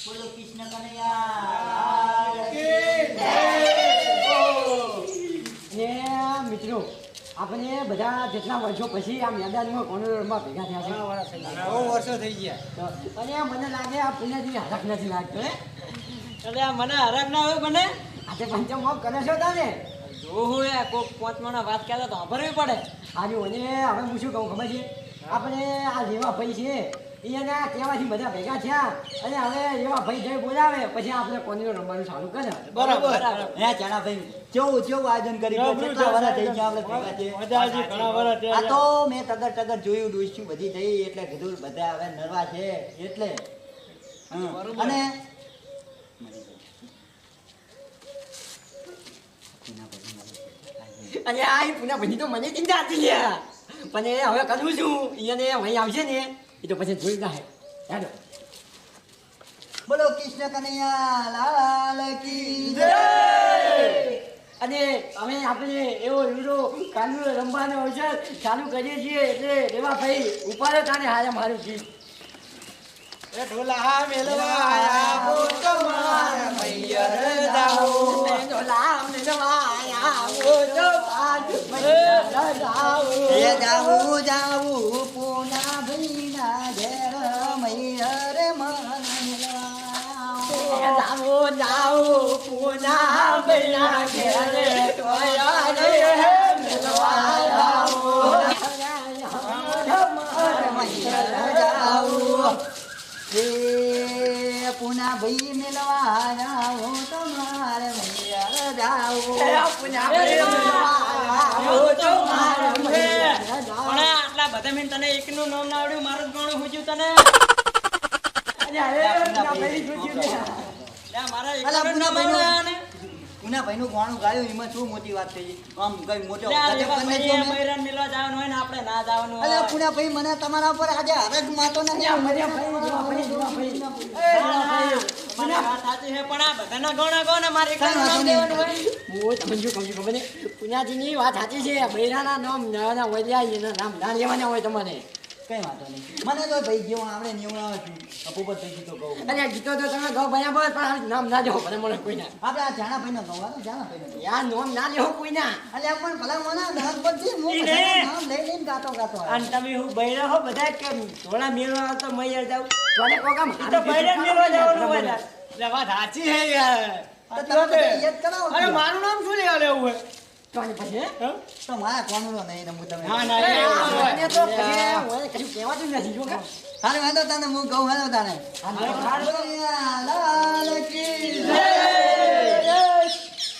બોલો કૃષ્ણ કનૈયા ને મિત્રો આપણે બધા જેટલા વર્ષો પછી આ મેદાનમાં કોર્નરમાં ભેગા થયા છે બહુ વર્ષો થઈ ગયા. તો અને મને લાગે આ પુણ્યથી હરખ નથી લાગતો હે એટલે આ મને હરખ ના હોય મને આજે પંચમ મોક કરે છો તાને જોવું હે કોક પાંચ માણસ વાત કહેતા તો સાંભળવી પડે આજે અને હવે હું શું કહું ખબર છે આપણે આ જેવા ભાઈ છે એના કહેવાથી બધા ભેગા થયા અને હવે એવા ભાઈ જઈ બોલાવે પછી આપણે કોનીનો રમવાનું ચાલુ કરે બરાબર. હે ચાણાભાઈ કેવું આયોજન કરી કેટલા વર્ષ થઈ ગયા આપણે ભેગા છીએ. મજા આવી ઘણા વર્ષ આ થયા. તો મેં ટગર જોયું ડોસ્યું બધી થઈ એટલે કીધું બધા હવે નરવા છે એટલે હમ. અને અને આ પુના ભાઈ તો મને ચિંતા હતી લ્યા પણ એ હવે કરું છું એને અહીં આવશે ને એ તો પછી જોઈ જાય યાદ બોલો કૃષ્ણ કનૈયા લાલ કી જય. અને અમે આપણે એવો લીડો કાનૂન રમવાનો અવસર ચાલુ કરીએ છીએ એટલે એવા ભાઈ ઉપાડો તાને હારે મારું ગીત એ ઢોલા મેલવા આયા હો તમારા મૈયર જાઓ. એ જાવું પૂના ભઈના ઘેર મૈયર મન પુના ભાઈ મેલવા જાઓ તમારે મૈયર જાઓ પણ આટલા બધા મિનિટ તને એકનું નામ ના આવડ્યું મારું જ ગણું પૂછ્યું તને લે, મારા અલા, એકનું નામ પુનાભાઈનું- આવડે ને? પુનાભાઈનું ગાણું ગાયું એમાં શું મોટી વાત થઈ આમ કઈ મોટો લે, આ ગજબ એવા કરીને ભાઈએ જો મેં- બૈરાને મિલવા જવાનું હોય ને આપણે ના જવાનું હોય. અલા પુનાભાઈ મને તમારા ઉપર આજે હરખ માતો નથી મારી વાત સાચી છે, પણ આ બધાના ગણા ગો ને મારે એકલાનું નામ દેવાનું હોય. હું તમને શું કહું છું ખબર છે પુનાજીની વાત સાચી છે બૈરાના નામ નાના વધ્યા એના નામ ના લેવાના હોય તમારે કઈ વાંધો નહીં મને તો ભાઈ જેવું આપણે નિવડાવે છું પોપટ થઈ તો કહું અરે ગીતો તો તમે ગો બરાબર પણ નામ ના દેવો ભલે મને કોઈના આપણે આ જાણાભાઈ નો કહું જાણાભાઈ નો યાર નામ ના લેવો કોઈના અલ્યા પણ ભલા મને નામ પરથી હું ઈ બધાના ને. નામ લઈ લઈને ગાતો આવ્યો. અને તમે હું બૈરા હો બધા કે થોડા મેળવા તો મૈયર જાવ તને કોકા ઈ તો બૈરા મેળવા જવાનું હોય ને. લે, વાત સાચી છે યાર. તો તમે બધા યાદ કરાવો અરે છો. મારું નામ શું લેવા લેવું હોય તને પછી હે? તો મારા કોણનો નહીં રમું તમે ના, ના, એ, એવું આ હોય. મને તો પછી હું કશું કહેવાતું જ નથી જો કે હારે વાંધો તને હું કહું હાલો તાને લાલ કી જય.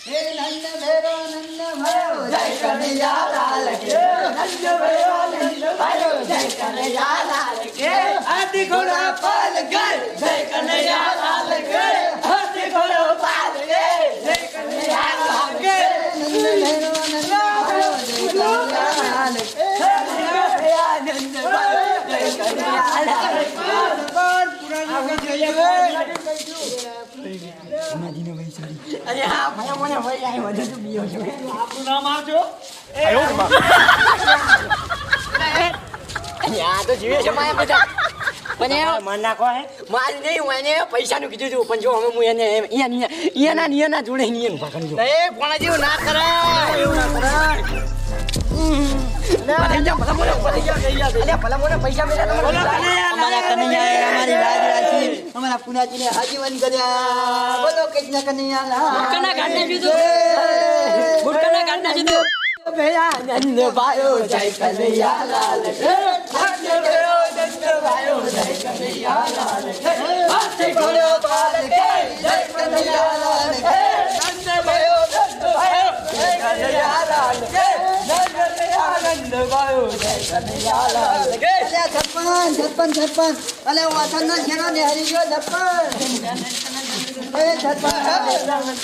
હે નંદ ભેરો નંદ ભયો જય કનૈયા લાલ કી નંદ ભેરો નંદ ભયો જય કનૈયા લાલ કી હાથી ઘોડા પાલ ગર જય કનૈયા લાલ કે હાથી ઘોડો પાલ ગે જય કનૈયા લાલ કે નંદ ભેરો નંદ ભયો જય કનૈયા લાલ કી આનંદ જય કનૈયા લાલ કે અરે હા ભલા મને ભાઈ આ વધુ તું બીયો છો આપણું નામ આવજો આ તો જીવે છે માયા બધા પણ મન નાખો હે મારી નહીં હું એને પૈસાનું કીધું હતું પણ જો હવે હું એને અહીંયા જોડે નહીં પકડજો એ પણ જેવું ના કરાય એવું ના કરાય પૈસા અમારા કનૈયાએ અમારી લાજ રાખી અમારા પુનાજીને હાજીવન કર્યા બોલો કૃષ્ણ કનૈયા ગુટકાના ગાંઠને જુદું ગુટકાના ગાંઠને જુદું નંદ ભાયો જય કનૈયા લાલ હાથે ઘોડો પાલ કે જય કનૈયા લાલ નંદ ભાયો જય કનૈયા લાલ નંદ ભાયો જય કનૈયા લાલ અલ્યા છપ્પન અલે વાસણના છેડા ને હરી ગયો છપ્પન એ છપ્પન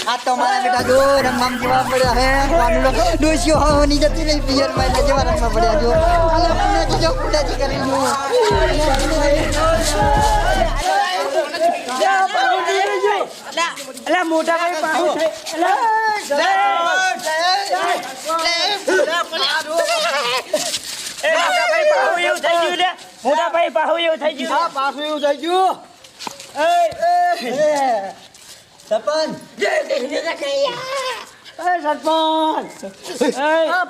આ તો મારા બેટા જો રમવામ જેવા પડ્યા હે વાનુલો ડોસ્યો હોની જતી રહી પિયર માં જેવા રમવા પડ્યા જો અલે પુનાજી જો પુનાજી કરી અલા મોટા ભાઈ પાહુ મોટા ભાઈ પાહુ એવું થઈ ગયું હા પાછું એવું થઈ ગયું છપ્પન સરપંચ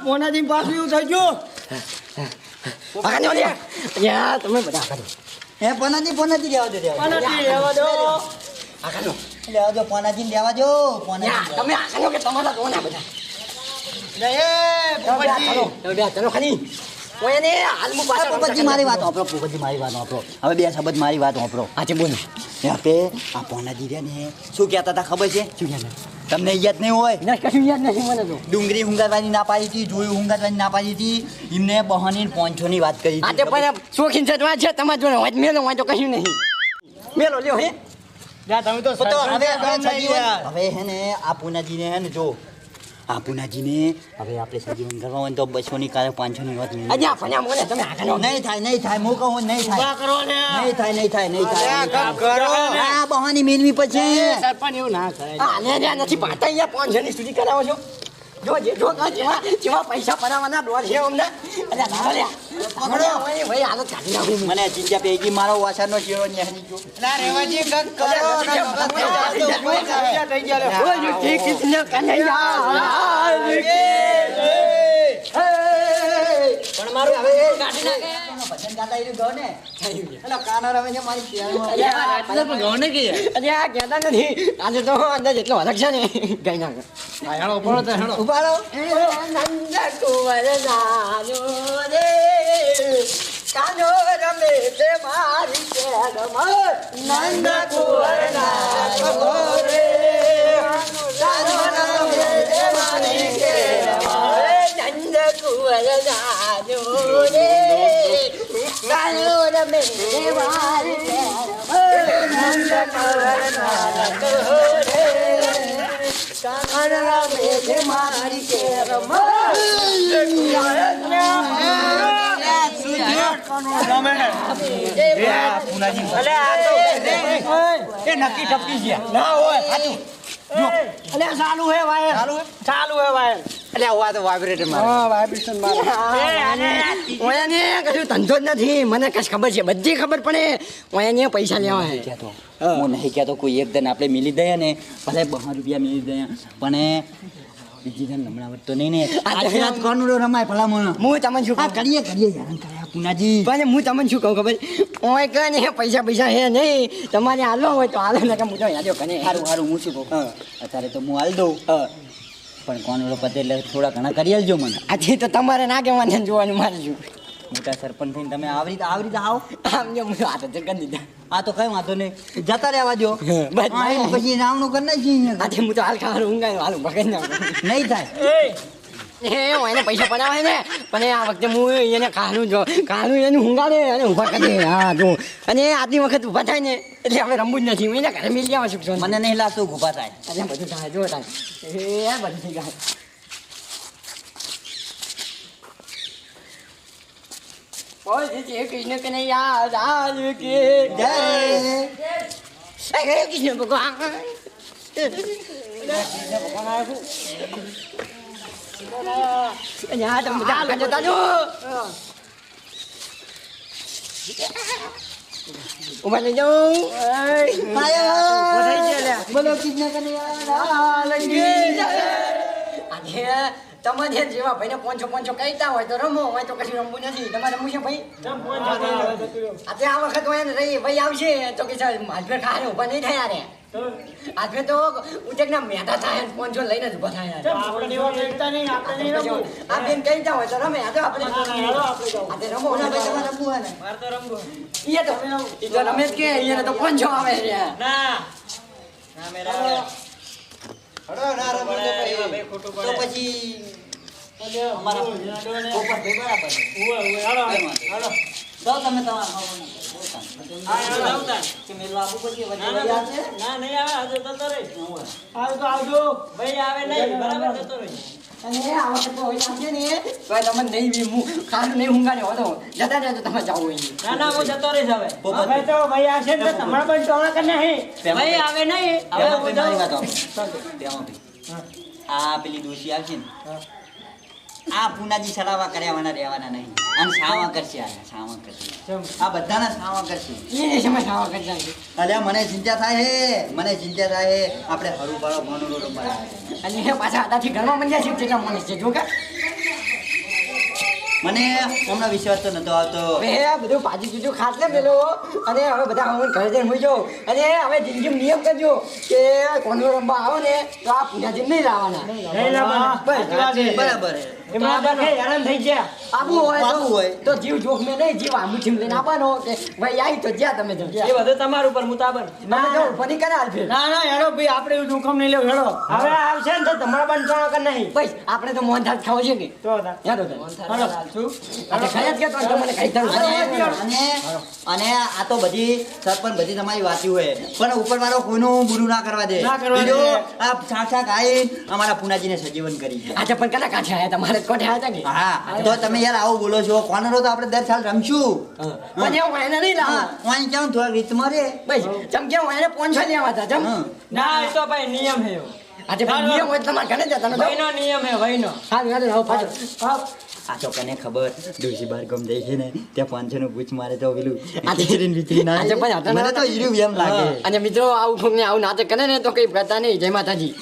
પોનાજી પાછું એવું થઈ ગયું તમે બધા હે પોનાજી લેવા દો પોનાજી રહેવા દો લેવા દો પોનાજી લેવા દો પોનાજી તમે આખા કે તમારા દોના બધા ચલો ખાલી કોઈને હાલમું પાછળ પોપટજી મારી વાત વાપરો પોપટજી મારી વાત વાપરો હવે બે શબ્દ મારી વાત વાપરો આજે બોલ આપે આ પોનાજી રહ્યા ને શું કહેતા હતા ખબર છે શું કહે તમને યાદ નહીં હોય ના કશું યાદ નથી મને તો ડુંગળી હુંગારવાની ના પાડી હતી જોયું હુંગારવાની ના પાડી હતી એમને બહાની પોંચોની વાત કરી આજે પણ શોખીન સજવા છે તમારે જોડે હોય મેલો હોય તો કશું નહીં મેલો લ્યો હે તમે તો હવે હે ને આ પુનાજીને હે ને જો આ પુનાજીને હવે આપણે સજીવન કરવા હોય તો 200 ની કાલે 500 ની વાત નહીં આજે ફન્યા મોને તમે આગળ થાય હું કહું નહીં થાય કરો ને નહીં થાય કરો આ બહાની મેનવી પછી સરપંચ એવું ના થાય આને નથી પાતા અહીંયા 500 ની સુધી કરાવો છો જો જેવા પૈસા પડાવવાના ડોર છે અમને અરે લાલ્યા પકડો ભાઈ હાલત કાઢી નાખું મને ચિંતા પેગી મારો વાસણનો શેરો ન્યાની જો ના રેવાજી કક કરો થઈ ગયા બોલ ઠીક કિતને કનૈયા પણ મારું હવે કાઢી નાખે ભજન ગાતા એનું ગયો ને એટલે કાનો રમે છે મારી શેરમાં અરે આ કહેતા નથી આજે તો અંદર જેટલો હરક છે ને ગઈ નાખે ઉભારો નંદ કુંવર નાનો રે કાનો રમે છે મારી શેરમાં નંદ કુંવર નાનો રે કાનો રમે છે મારી શેરમાં નંદ કુંવર નાનો રે કાનો રમે છે મારી શેરમાં નંદ કુંવર નાનો રે કાનો રમે છે મારી નક્કી ટપકી ગયા ના હોય ચાલુ હે વાયર ચાલુ હે વાયર એટલે આ તો વાઇબ્રેટર મારે હા વાઇબ્રેશન મારે ઓયાને કશું ધંધો જ નથી મને કશ ખબર છે બધી ખબર પડે ઓયાને પૈસા લેવા હે કહેતો હું નહીં કહેતો કોઈ એક દન આપણે મિલી દઈએ ને ભલે 200 રૂપિયા મિલી દઈએ પણ બીજી દન હમણાં વધતો નહીં ને આખી રાત કોનું રમાય ભલા મને હું તમને શું કહું કરીએ હેરાન કરે આ પુનાજી પણ હું તમને શું કહું ખબર ઓય કે ને પૈસા હે નહીં તમારે હાલો હોય તો હાલો ને કે હું તો યાદો કને સારું હું શું કહું અત્યારે તો હું હાલ દઉં પણ કોનો પતે એટલે થોડા ઘણા કરી આલજો મને આજે તો તમારે ના કહેવાને જોવાનું મારે શું મોટા સરપંચ થઈને તમે આવી રીતે આવો આમ જો હું હાથ જ કરી દીધા આ તો કઈ વાંધો નહીં જતા રહેવા દો બસ પછી રાવણું કરી નાખીએ આજે હું તો હાલ ખાવાનું ઊંઘાયું હાલ ભગાઈ નાખું નહીં થાય હું એને પૈસા પડાવે ને પણ આ વખતે હું એને કાનું એનું ઊંઘાડે અને ઊભા કરી દે હા જો અને આટલી વખત ઊભા થાય ને એટલે હવે રમવું જ નથી હું એને ઘરે મિલી આવવા છું મને નહીં લાગતું ઊભા થાય અને બધું થાય જો થાય એ બધું થઈ જાય બોલ શ્રી કૃષ્ણ કનૈયા લાલ કી જય કૃષ્ણ ભગવાન અહીંયા તમે બધા જતા જો ઉભા થઈ જાઉં બોલો કૃષ્ણ કનૈયા આજે તમે જેવા ભાઈને પોંચો કહેતા હોય તો રમો હોય તો કશું રમવું નથી તમારે રમવું છે ભાઈ આજે આ વખત હોય ને રહી ભાઈ આવશે તો કે હાજર ખાને ઉભા નહીં થયા રે આજે તો ઉચકના મેઠા થાય ને પોંચો લઈને જ ઉભા થાય આ બેન કહેતા હોય તો રમે આજે આપણે આજે રમો ને ભાઈ તમારે રમવું હોય ને મારે તો રમવું. એ તો રમે જ કે અહીંયા તો પોંચો આવે રે ના મેરા આવે. હડો ના રમો તો ભાઈ ખોટું તો પડે. પછી અમારા પોપટ ભાઈ બરાબર તો તમે તમારા કે મેલો આપું પછી વચ્ચે વળી આવશે ના નહીં આવે આજે જતો રહે. આવજો ભાઈ આવે નહીં બરાબર જતો રહે. અને આ વખત તો હોય આવશે ને તો તમે નહીં બી હું ખાનું નહીં ઊંઘાને હોતો જતા રહેજો તમે જાઓ અહીં ના ના હું જતો રહીશ હવે. હવે તો ભાઈ આવશે ને તો તમારા પણ ટોળા કરી નાખી. ભાઈ આવે નહીં હવે હવે હું મારી વાત જાઉં. આ પેલી ડોશી આવશે ને આ પુનાજી સલાવા કર્યાવાના રહેવાના નહીં અને સાવા કરશે સાવા કરશે આ બધાના સાવા કરશે એ સમય ખાવા કરતા છે અલ્યા મને ચિંતા થાય હે આપણે હરું બાળો ભણું રમવા અને એ પાછા આદાથી ઘરમાં મંજ્યા છે કેટલા માણસ છે જો કે મને હમણાં વિશ્વાસ તો નતો આવતો હવે આ બધું પાછી ચૂચું ખાસ ને પેલો અને હવે બધા હવે ઘરે જઈને હોઈ જાઓ અને હવે જિંદગી નિયમ કરજો કે કોનો રમવા આવો ને તો આ પૂજાજી નહીં લાવવાના નહીં લાવવાના. સાચી વાત છે. બરાબર હે. એમના પાસે હેરાન થઈ ગયા. આબુ હોય આબુ હોય. તો જીવ જોખમે નહીં જીવ આંબુ છીમ લઈને આપવાનો કે ભાઈ આવી તો જ્યાં તમે એ જાઓ બધું તમારું ઉપર મુતાબર. તમે જાઓ ફરી કરે હાલ ફેર ના ના હેડો ભાઈ આપણે એવું જોખમ નહીં લેવું હેડો હવે આવશે ને તો તમારા પણ ટોળા કરી નાખી. બસ આપણે તો મોહન થાળ ખાવો છે કે તો હતા. યાદ હતો આપણે ખાયા જ કે તો તમને કઈ થયું અને આ તો બધી સરપંચ બધી તમારી વાતી હોય પણ ઉપરવાળો કોઈનું બુરું ના કરવા દે ના કરવા દે. બીજો આ છાછા ખાઈ અમારા પુનાજીને સજીવન કરી છે આજે પણ કના કાંઠે આયા તમારે કોઠે આયા હતા કે હા તો તમે યાર આવું બોલો છો કોનરો તો આપણે દર સાલ રમશું પણ એવું એને નહીં લાવો વાંઈ કેમ થોડા રીતમાં રે બસ ચમ કેવું એને પોંછો લેવા હતા ચમ હા. ના એ તો ભાઈ નિયમ હે એવો. આજે પણ નિયમ હોય તો તમારે ઘરે જતા નતો ભાઈનો નિયમ હે ભાઈનો. સારું યાદ રહો પાછો આ તો કને ખબર ડોશી બાર ગમ જાય છે ને ત્યાં 500 નું પૂછ મારે તો પેલું વિચરી વિચરી ના આજે પણ હતા મને તો હીરું એમ લાગે અને મિત્રો આવું આવું નાટક કરે ને તો કઈ કરતા નહીં જય માતાજી